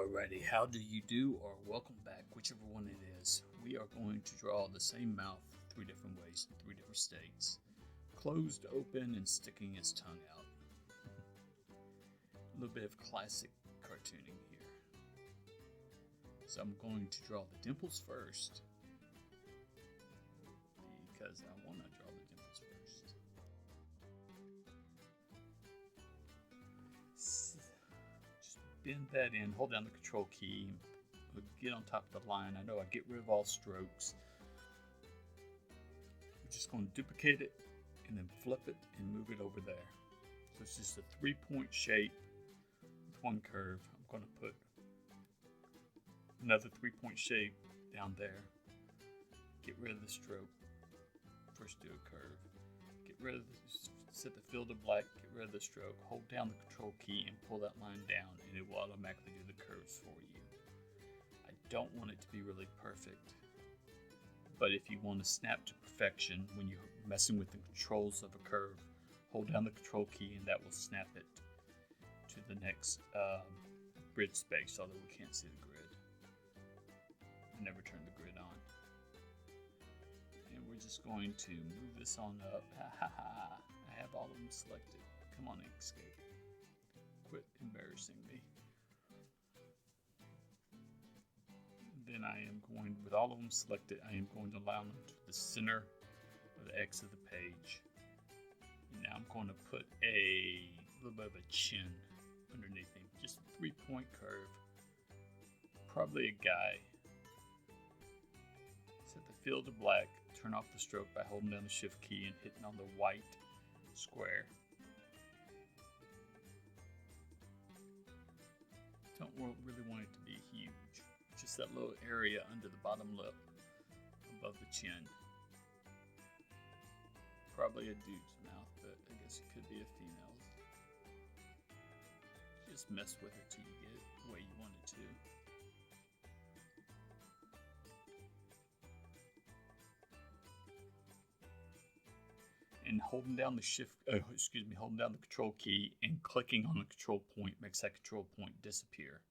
Alrighty, how do you do, or welcome back, whichever one it is. We are going to draw the same mouth three different ways in three different states. Closed, open, and sticking its tongue out. A little bit of classic cartooning here. So I'm going to draw the dimples first, because I want to draw the dimples first. Just bend that in, hold down the control key, get on top of the line. I know I get rid of all strokes. We're just going to duplicate it and then flip it and move it over there. So it's just a 3-point shape with one curve. I'm going to put another 3-point shape down there. Get rid of the stroke. First do a curve. Get rid of set the fill to black, get rid of the stroke, hold down the control key and pull that line down, and it will automatically do the curves for you. I don't want it to be really perfect, but if you want to snap to perfection when you're messing with the controls of a curve, hold down the control key and that will snap it to the next grid space, although we can't see the grid. I never turn the grid on. And we're just going to move this on up. I have all of them selected. Come on, Inkscape. Quit embarrassing me. Then I am going, with all of them selected, I am going to allow them to the center of the X of the page. Now I'm going to put a little bit of a chin underneath him. Just a 3-point curve. Probably a guy. Set the fill to black. Turn off the stroke by holding down the shift key and hitting on the white square. Don't really want it to be huge. Just that little area under the bottom lip above the chin. Probably a dude's mouth, but I guess it could be a female's. Just mess with it till you get it the way you want it to. And holding down the holding down the control key and clicking on the control point makes that control point disappear.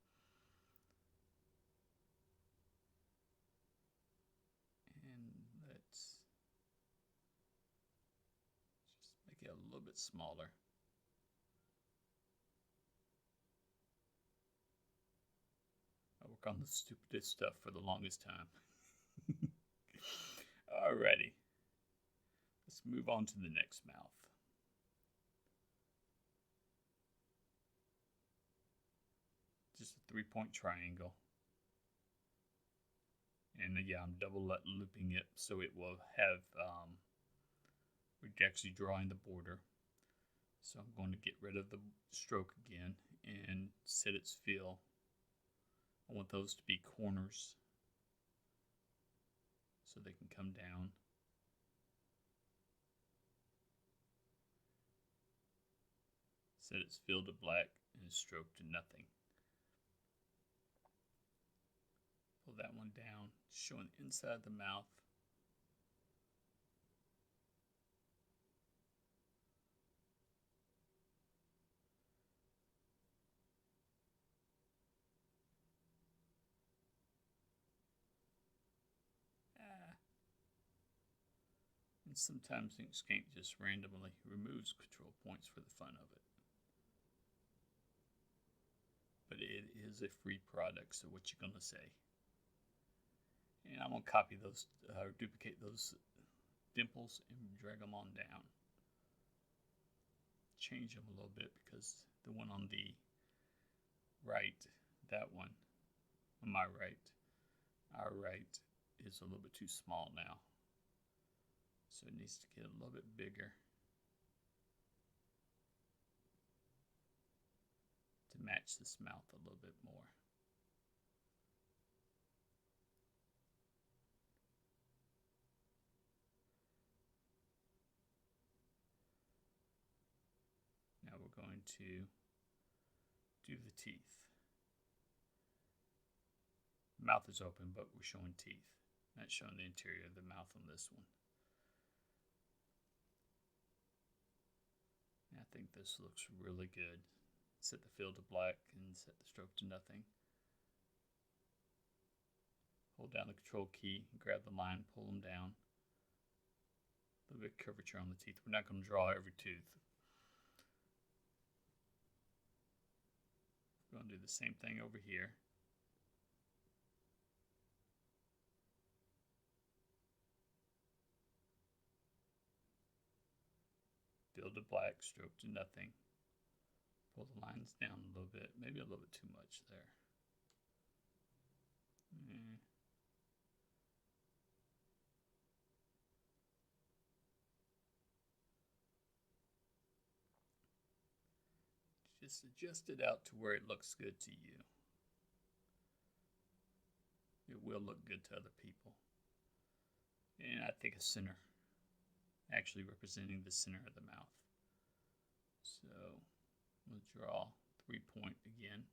And let's just make it a little bit smaller. I work on the stupidest stuff for the longest time. Alrighty. Let's move on to the next mouth. Just a 3-point triangle. And yeah, I'm double looping it so it will have, we're actually drawing the border. So I'm going to get rid of the stroke again and set its fill. I want those to be corners so they can come down. Set its fill to black and its stroke to nothing. Pull that one down, showing the inside of the mouth. And sometimes Inkscape just randomly removes control points for the fun of it. But it is a free product, so what you gonna say? And I'm gonna copy those, duplicate those dimples and drag them on down. Change them a little bit because the one on the right, that one, on my right, our right, is a little bit too small now. So it needs to get a little bit bigger to match this mouth a little bit more. Now we're going to do the teeth. Mouth is open, but we're showing teeth. Not showing the interior of the mouth on this one. I think this looks really good. Set the fill to black and set the stroke to nothing. Hold down the control key, grab the line, pull them down. A little bit of curvature on the teeth. We're not going to draw every tooth. We're going to do the same thing over here. Fill to black, stroke to nothing. Pull the lines down a little bit, maybe a little bit too much there. Just adjust it out to where it looks good to you. It will look good to other people. And I think a center, actually representing the center of the mouth. So we'll draw 3-point again.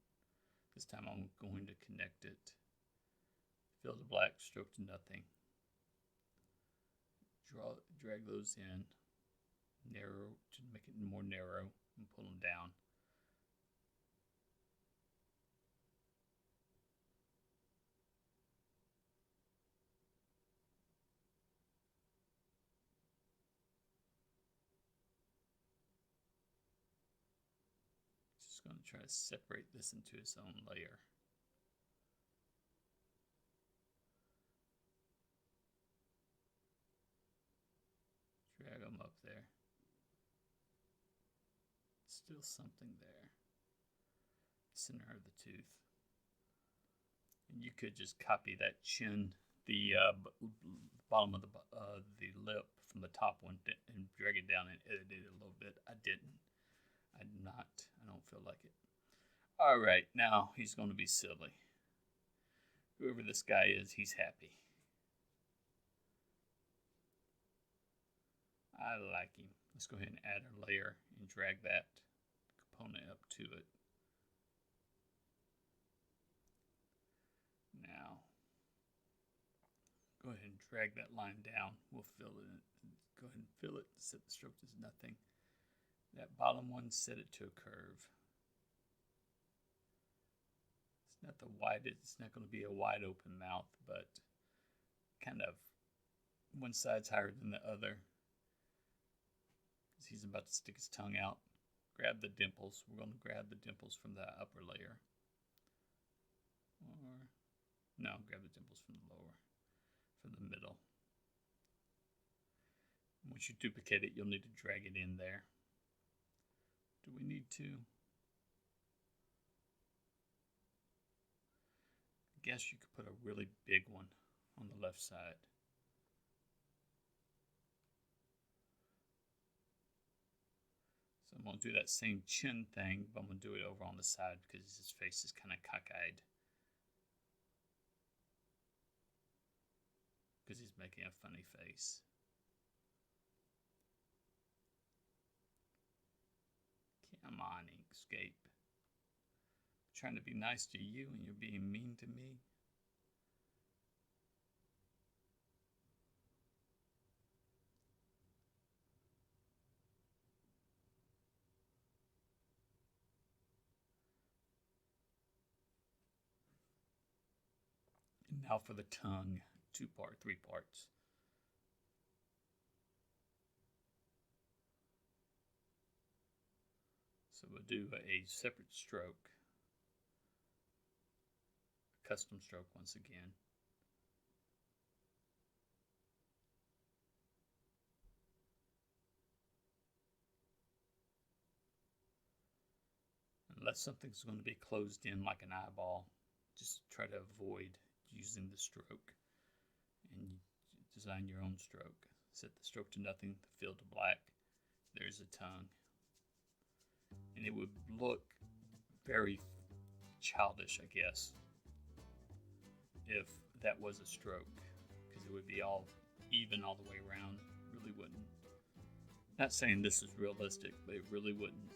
This time I'm going to connect it. Fill to black, stroke to nothing. Drag those in, narrow to make it more narrow, and pull them down. Just going to try to separate this into its own layer. Drag them up there. Still something there. Center of the tooth. And you could just copy that chin, the bottom of the lip from the top one, and drag it down and edit it a little bit. I didn't. I did not. I don't feel like it. All right, now he's going to be silly. Whoever this guy is, he's happy. I like him. Let's go ahead and add a layer and drag that component up to it. Now, go ahead and drag that line down. We'll fill it. Go ahead and fill it. Set the stroke to nothing. That bottom one, set it to a curve. It's not the widest. It's not going to be a wide open mouth, but kind of one side's higher than the other. He's about to stick his tongue out. Grab the dimples. We're going to grab the dimples from the upper layer. Or, no, grab the dimples from the lower, from the middle. Once you duplicate it, you'll need to drag it in there. Do we need to? I guess you could put a really big one on the left side. So I'm going to do that same chin thing, but I'm going to do it over on the side because his face is kind of cockeyed. Because he's making a funny face. Come on, Inkscape. I'm trying to be nice to you and you're being mean to me. And now for the tongue, 3 parts. So we'll do a separate stroke, a custom stroke once again. Unless something's going to be closed in like an eyeball, just try to avoid using the stroke and design your own stroke. Set the stroke to nothing, fill to black. There's a tongue. And it would look very childish, I guess, if that was a stroke, because it would be all even all the way around. Really wouldn't. Not saying this is realistic, but it really wouldn't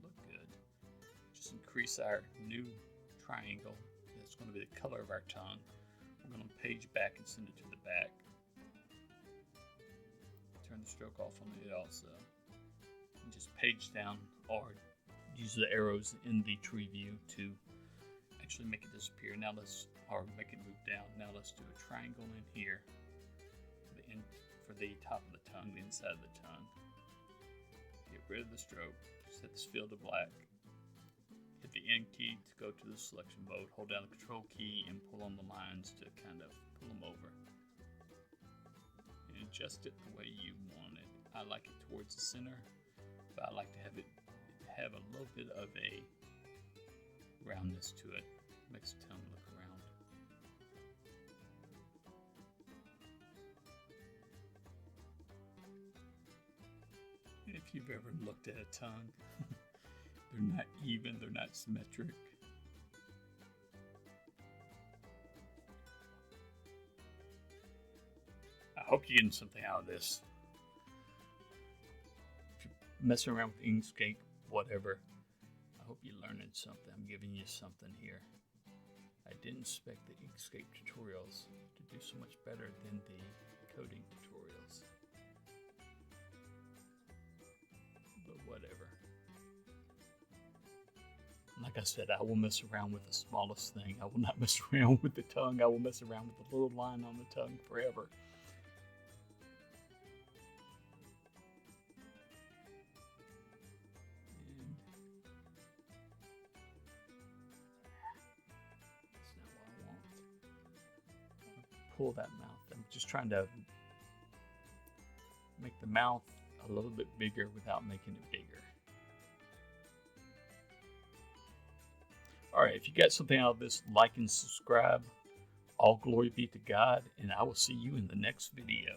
look good. Just increase our new triangle. That's going to be the color of our tongue. We're going to page back and send it to the back. Turn the stroke off on it also. Just page down or use the arrows in the tree view to actually make it disappear. Now or make it move down. Now let's do a triangle in here for the top of the tongue, the inside of the tongue. Get rid of the stroke, set this fill to black. Hit the N key to go to the selection mode. Hold down the control key and pull on the lines to kind of pull them over. And adjust it the way you want it. I like it towards the center, but I like to have it have a little bit of a roundness to it. Makes the tongue look round. And if you've ever looked at a tongue, they're not even, they're not symmetric. I hope you're getting something out of this. If you're messing around with Inkscape, whatever, I hope you're learning something. I'm giving you something here. I didn't expect the Inkscape tutorials to do so much better than the coding tutorials. But whatever. Like I said, I will mess around with the smallest thing. I will not mess around with the tongue. I will mess around with the little line on the tongue forever. Pull that mouth. I'm just trying to make the mouth a little bit bigger without making it bigger. Alright, if you got something out of this, like and subscribe. All glory be to God, and I will see you in the next video.